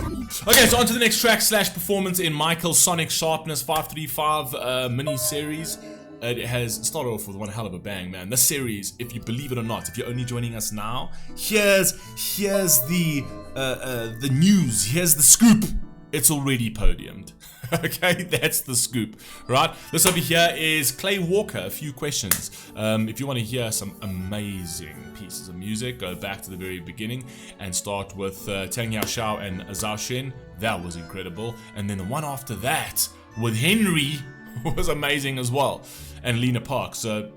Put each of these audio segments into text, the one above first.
Okay, so on to the next track / performance in Michael's Sonic Sharpness 535 mini-series. It has started off with one hell of a bang, man. This series, if you believe it or not, if you're only joining us now, here's the news, here's the scoop. It's already podiumed. Okay, that's the scoop, right? This over here is Clay Walker. A few questions. If you want to hear some amazing pieces of music, go back to the very beginning and start with Tang Yao Shao and Zhao Shen. That was incredible. And then the one after that with Henry was amazing as well. And Lena Park. So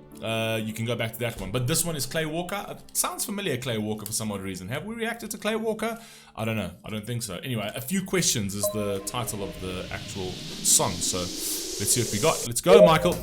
you can go back to that one. But this one is Clay Walker. It sounds familiar, Clay Walker, for some odd reason. Have we reacted to Clay Walker? I don't know. I don't think so. Anyway, A Few Questions is the title of the actual song. So let's see what we got. Let's go, Michael.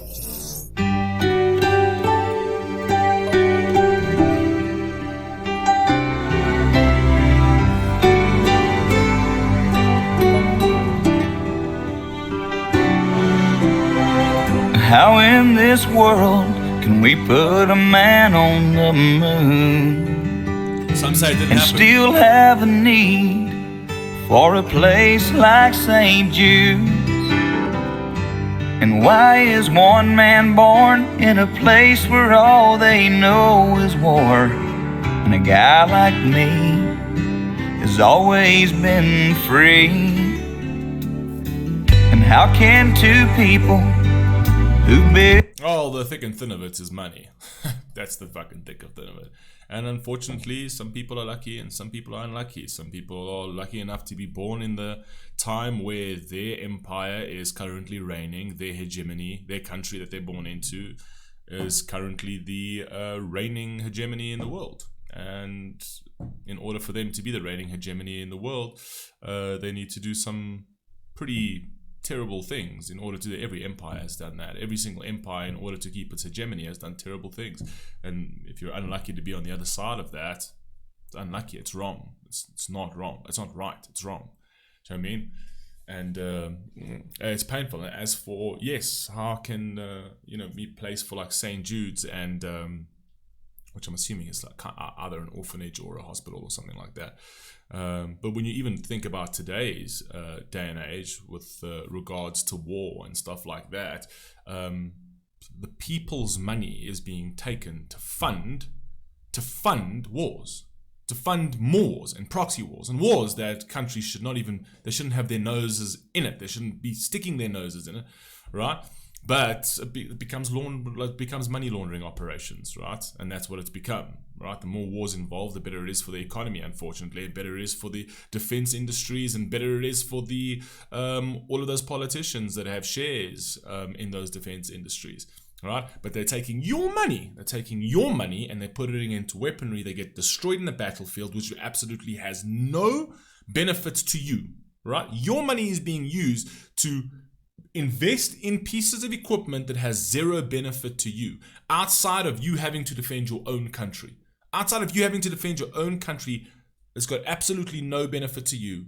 How in this world can we put a man on the moon? Some say it didn't and happen. Still have a need for a place like St. Jude's? And why is one man born in a place where all they know is war? And a guy like me has always been free. And how can two people who build... Oh, the thick and thin of it is money. That's the fucking thick and thin of it. And unfortunately, some people are lucky and some people are unlucky. Some people are lucky enough to be born in the time where their empire is currently reigning, their hegemony, their country that they're born into is currently the reigning hegemony in the world. And in order for them to be the reigning hegemony in the world, they need to do some pretty terrible things in order to. Every empire has done that. Every single empire, in order to keep its hegemony, has done terrible things. And if you're unlucky to be on the other side of that, it's unlucky. It's wrong. It's not wrong. It's not right. It's wrong. Do you know what I mean? And it's painful. As for, yes, how can be placed for like St. Jude's and which I'm assuming is like either an orphanage or a hospital or something like that. But when you even think about today's day and age with regards to war and stuff like that, the people's money is being taken to fund wars, to fund more wars and proxy wars and wars that countries should not even, they shouldn't have their noses in it. They shouldn't be sticking their noses in it, right? But it becomes money laundering operations, right? And that's what it's become, right? The more wars involved, the better it is for the economy, unfortunately. The better it is for the defense industries, and better it is for the all of those politicians that have shares in those defense industries, right? But they're taking your money. And they're putting it into weaponry. They get destroyed in the battlefield, which absolutely has no benefits to you, right? Your money is being used to invest in pieces of equipment that has zero benefit to you, outside of you having to defend your own country. Outside of you having to defend your own country, it's got absolutely no benefit to you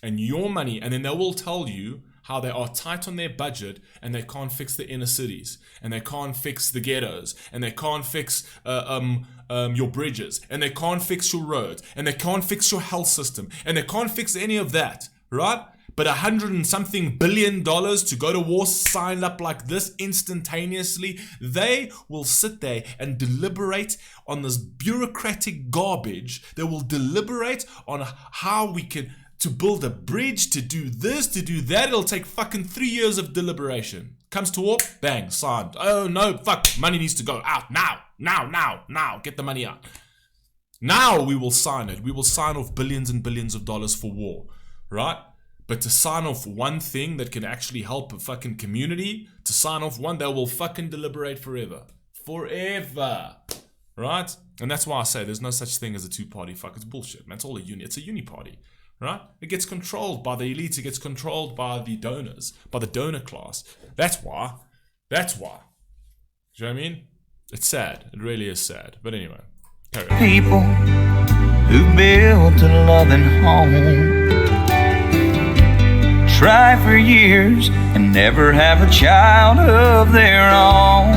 and your money. And then they will tell you how they are tight on their budget and they can't fix the inner cities, and they can't fix the ghettos, and they can't fix your bridges, and they can't fix your roads, and they can't fix your health system, and they can't fix any of that, right? But $100 and something billion to go to war signed up like this instantaneously, they will sit there and deliberate on this bureaucratic garbage. They will deliberate on how we can, to build a bridge, to do this, to do that. It'll take fucking 3 years of deliberation. Comes to war, bang, signed. Oh no, fuck, money needs to go out now, get the money out. Now we will sign it. We will sign off billions and billions of dollars for war, right? But to sign off one thing that can actually help a fucking community, to sign off one, they will fucking deliberate forever. Forever. Right? And that's why I say there's no such thing as a two-party fuck. It's bullshit, man. It's all a uni. It's a uni-party. Right? It gets controlled by the elites. It gets controlled by the donors, by the donor class. That's why. Do you know what I mean? It's sad. It really is sad. But anyway, carry on. People who built a loving home try for years and never have a child of their own.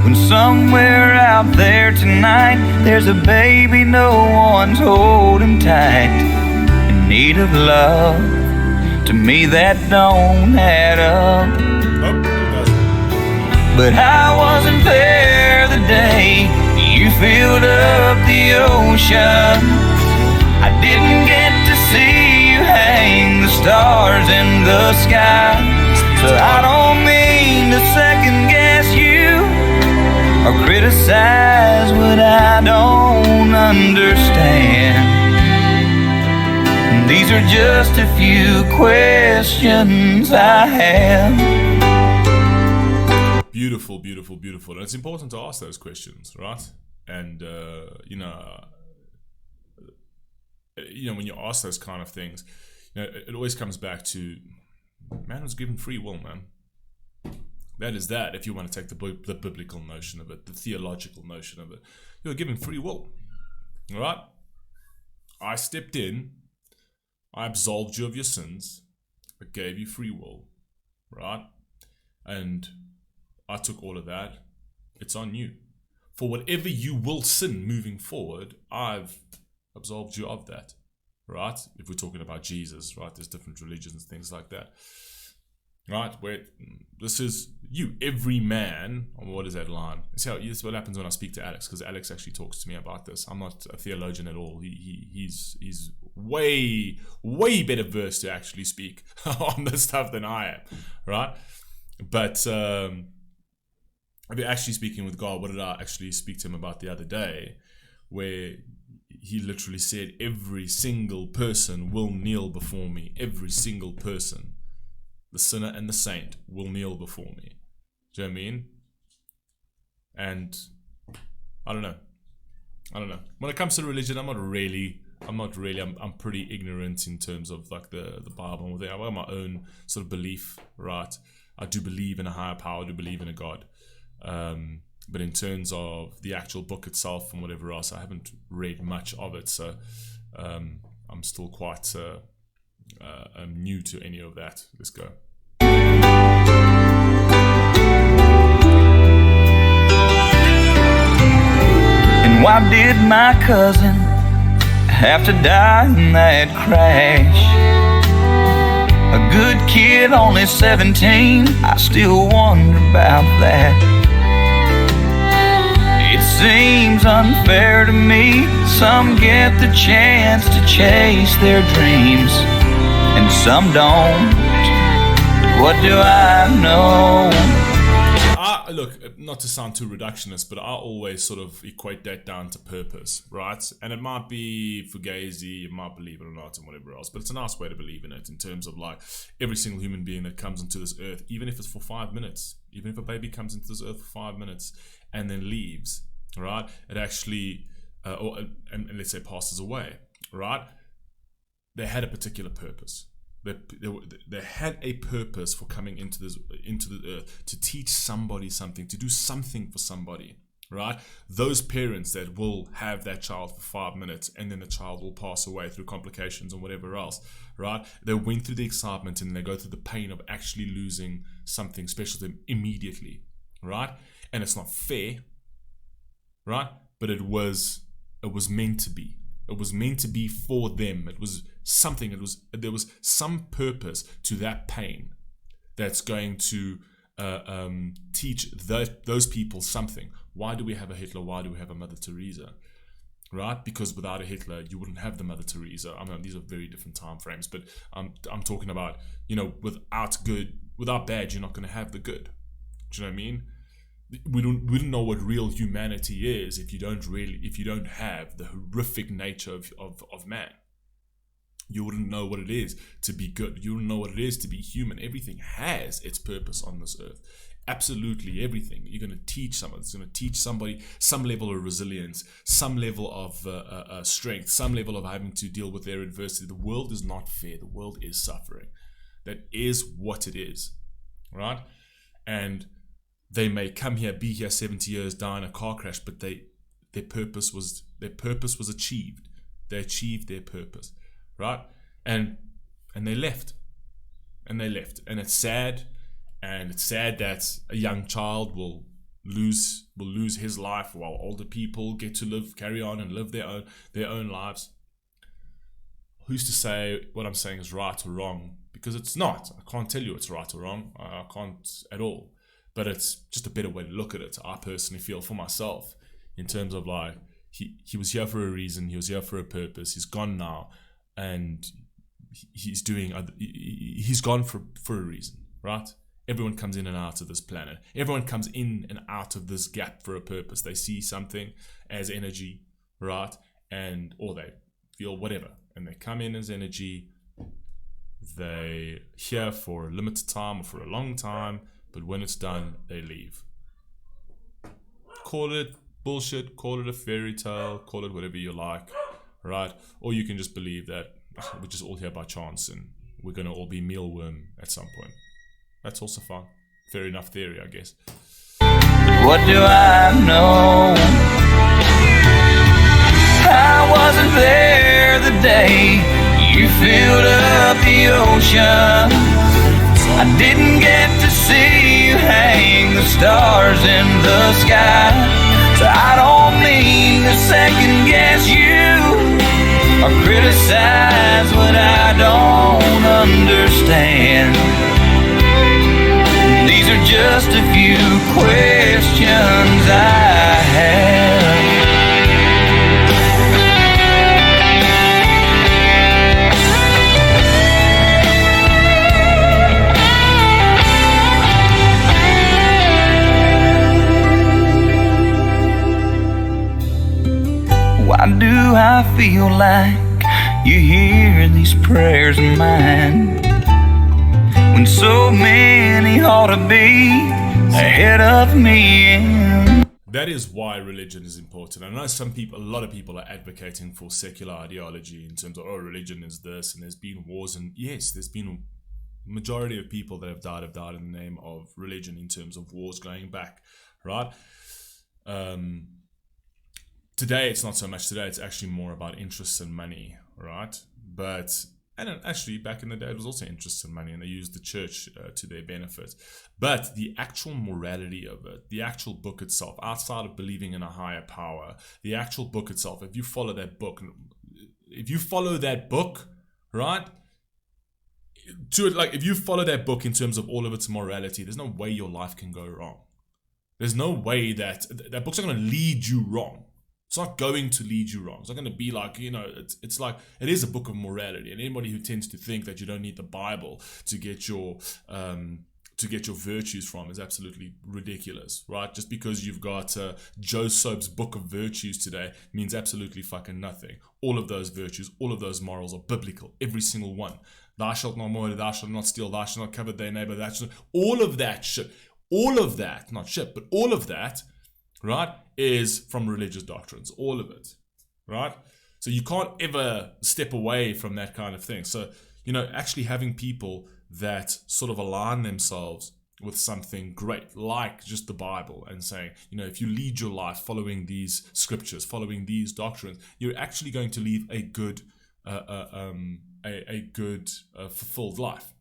When somewhere out there tonight there's a baby no one's holding tight, and need of love. To me that don't add up. Nope, it doesn't. But I wasn't there the day you filled up the ocean. I didn't get to see you hang the stars in the sky. So I don't mean to second guess you or criticize what I don't understand. These are just a few questions I have. Beautiful, beautiful, beautiful. And it's important to ask those questions, right? And when you ask those kind of things, it always comes back to man was given free will, man. That is that. If you want to take the biblical notion of it, the theological notion of it, you're given free will, all right? I stepped in, I absolved you of your sins, I gave you free will, right? And I took all of that. It's on you. For whatever you will sin moving forward, I've absolved you of that, right? If we're talking about Jesus, right? There's different religions and things like that, right? Where this is you, every man. What is that line? This is what happens when I speak to Alex, because Alex actually talks to me about this. I'm not a theologian at all. He's way better versed to actually speak on this stuff than I am, right? But I've been actually speaking with God. What did I actually speak to him about the other day? Where he literally said, every single person will kneel before me. Every single person. The sinner and the saint will kneel before me. Do you know what I mean? And I don't know. When it comes to religion, I'm pretty ignorant in terms of like the Bible. I've got my own sort of belief, right? I do believe in a higher power, I do believe in a God. But in terms of the actual book itself and whatever else, I haven't read much of it. So I'm still quite I'm new to any of that. Let's go. And why did my cousin have to die in that crash? A good kid, only 17, I still wonder about that. It seems unfair to me. Some get the chance to chase their dreams, and some don't. But what do I know? Look, not to sound too reductionist, but I always sort of equate that down to purpose, right? And it might be fugazi, you might believe it or not, and whatever else, but it's a nice way to believe in it in terms of like every single human being that comes into this earth, even if it's for 5 minutes, even if a baby comes into this earth for 5 minutes and then leaves, right? It actually, and let's say passes away, right? They had a particular purpose. They had a purpose for coming into the earth, to teach somebody something, to do something for somebody, right? Those parents that will have that child for 5 minutes and then the child will pass away through complications and whatever else, right? They went through the excitement and they go through the pain of actually losing something special to them immediately, right? And it's not fair, right? But it was meant to be. It was meant to be for them. It was something. There was some purpose to that pain that's going to teach those people something. Why do we have a Hitler? Why do we have a Mother Teresa? Right? Because without a Hitler, you wouldn't have the Mother Teresa. I mean, these are very different time frames, but I'm talking about, without bad, you're not going to have the good. Do you know what I mean? We don't know what real humanity is if you don't have the horrific nature of man. You wouldn't know what it is to be good. You wouldn't know what it is to be human. Everything has its purpose on this earth. Absolutely everything. You're going to teach someone. It's going to teach somebody some level of resilience, some level of strength, some level of having to deal with their adversity. The world is not fair. The world is suffering. That is what it is, right? And they may come here, be here 70 years, die in a car crash, but their purpose was achieved. They achieved their purpose, right? And they left. And it's sad. And it's sad that a young child will lose his life while older people get to carry on and live their own lives. who's to say what I'm saying is right or wrong? Because it's not. I can't tell you it's right or wrong. I can't at all. But it's just a better way to look at it. I personally feel for myself in terms of like, he was here for a reason. He was here for a purpose. He's gone now, and he's gone for a reason, right? Everyone comes in and out of this planet. Everyone comes in and out of this gap for a purpose. They see something as energy, right? Or they feel whatever, and they come in as energy. They here for a limited time or for a long time, but when it's done, they leave. Call it bullshit, call it a fairy tale, call it whatever you like, right? Or you can just believe that we're just all here by chance and we're going to all be mealworm at some point. That's also fine. Fair enough theory, I guess. What do I know? I wasn't there the day you filled up the ocean. I didn't get to see you hang the stars in the sky. So I don't mean to second guess you or criticize what I don't understand. These are just a few questions I have. Why do I feel like you hear these prayers of mine when so many ought to be ahead of me? That is why religion is important. I know a lot of people are advocating for secular ideology in terms of, oh, religion is this, and there's been wars, and yes, there's been majority of people that have died in the name of religion in terms of wars going back, right? Today, it's not so much. Today, it's actually more about interests and money, right? And actually, back in the day, it was also interests and money, and they used the church to their benefit. But the actual morality of it, the actual book itself, outside of believing in a higher power, the actual book itself, if you follow that book, right? If you follow that book in terms of all of its morality, there's no way your life can go wrong. There's no way that book's not going to lead you wrong. It's not going to lead you wrong. It's not going to be like, it's like, it is a book of morality. And anybody who tends to think that you don't need the Bible to get your virtues from is absolutely ridiculous, right? Just because you've got Joe Soap's book of virtues today means absolutely fucking nothing. All of those virtues, all of those morals are biblical. Every single one. Thou shalt not murder, thou shalt not steal, thou shalt not covet thy neighbor, all of that shit. All of that, not shit, but all of that, right, is from religious doctrines. All of it, right? So you can't ever step away from that kind of thing. So, actually having people that sort of align themselves with something great, like just the Bible, and saying, if you lead your life following these scriptures, following these doctrines, you're actually going to lead a good, fulfilled life.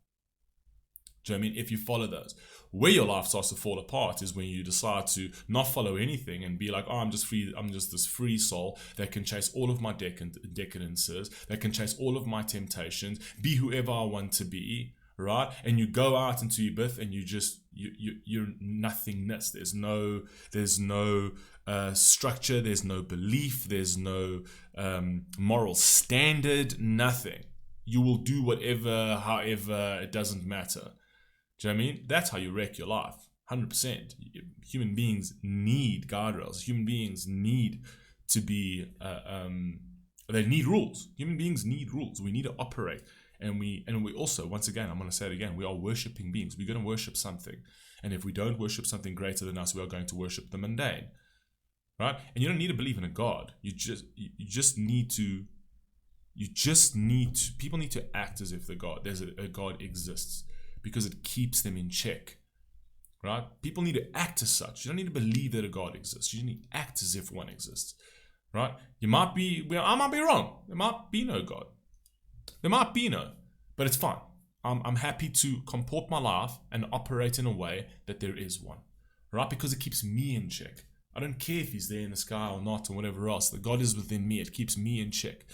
Do you know what I mean? If you follow those. Where your life starts to fall apart is when you decide to not follow anything and be like, oh, I'm just free. I'm just this free soul that can chase all of my decadences, that can chase all of my temptations, be whoever I want to be, right? And you go out into your birth and you're nothingness. There's no structure. There's no belief. There's no moral standard. Nothing. You will do whatever, however, it doesn't matter. Do you know what I mean? That's how you wreck your life. 100%. Human beings need guardrails. Human beings need to be, they need rules. Human beings need rules. We need to operate. And we also, once again, I'm going to say it again, we are worshipping beings. We're going to worship something. And if we don't worship something greater than us, we are going to worship the mundane. Right? And you don't need to believe in a God. You just need to, people need to act as if a God exists. Because it keeps them in check, right? People need to act as such. You don't need to believe that a God exists. You need to act as if one exists, right? I might be wrong. There might be no God. There might be no, but it's fine. I'm happy to comport my life and operate in a way that there is one, right? Because it keeps me in check. I don't care if he's there in the sky or not or whatever else. The God is within me. It keeps me in check,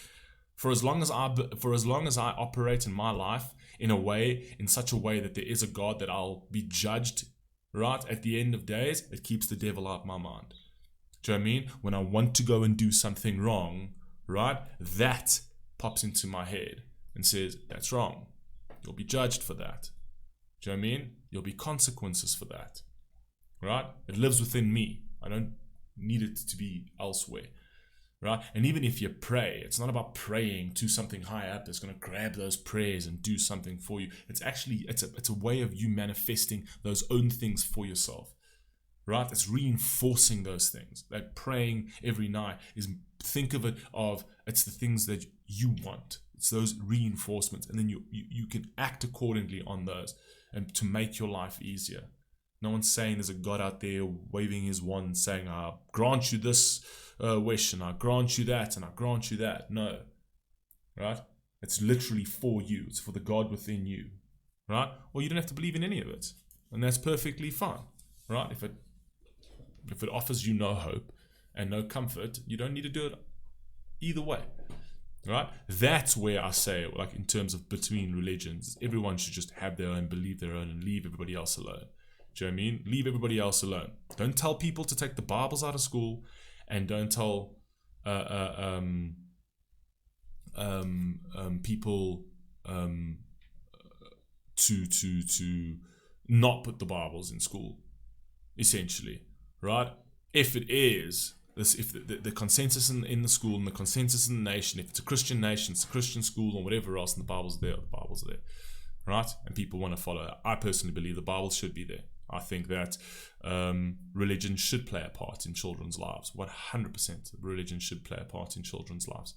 For as long as I operate in my life in such a way that there is a God that I'll be judged, right, at the end of days, it keeps the devil out of my mind. Do you know what I mean? When I want to go and do something wrong, right, that pops into my head and says, that's wrong. You'll be judged for that. Do you know what I mean? There'll be consequences for that. Right? It lives within me. I don't need it to be elsewhere. Right? And even if you pray, it's not about praying to something high up that's going to grab those prayers and do something for you. It's actually, it's a way of you manifesting those own things for yourself. Right? It's reinforcing those things. Like praying every night is, think of it of, it's the things that you want. It's those reinforcements. And then you can act accordingly on those and to make your life easier. No one's saying there's a God out there waving his wand saying, I'll grant you this wish, and I grant you that, and I grant you that. No. Right? It's literally for you. It's for the God within you. Right? Or you don't have to believe in any of it. And that's perfectly fine. Right? If it offers you no hope and no comfort, you don't need to do it either way. Right? That's where I say, like in terms of between religions, everyone should just have their own, believe their own, and leave everybody else alone. Do you know what I mean? Leave everybody else alone. Don't tell people to take the Bibles out of school, and don't tell people to not put the Bibles in school. Essentially, right? If it is this, if the consensus in the school and the consensus in the nation, if it's a Christian nation, it's a Christian school, or whatever else, and the Bible's there, right? And people want to follow it. I personally believe the Bible should be there. I think that religion should play a part in children's lives. 100% religion should play a part in children's lives.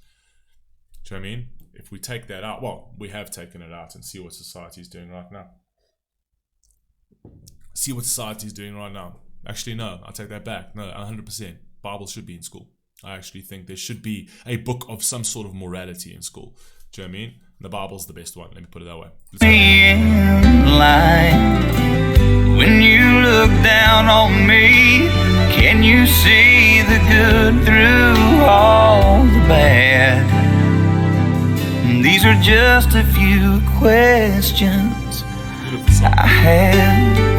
Do you know what I mean? If we take that out, well, we have taken it out, and see what society is doing right now. See what society is doing right now. Actually, no, I take that back. No, 100%. Bible should be in school. I actually think there should be a book of some sort of morality in school. Do you know what I mean? The Bible's the best one. Let me put it that way. When you look down on me, can you see the good through all the bad? These are just a few questions I had.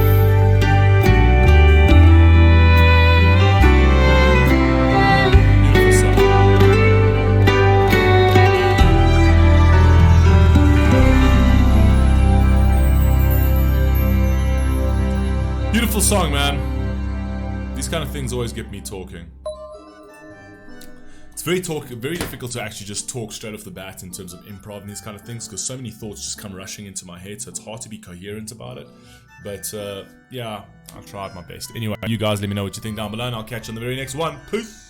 Beautiful song, man. These kind of things always get me talking. It's very difficult to actually just talk straight off the bat in terms of improv and these kind of things, because so many thoughts just come rushing into my head, so it's hard to be coherent about it. But yeah, I tried my best. Anyway, you guys let me know what you think down below, and I'll catch you on the very next one. Peace!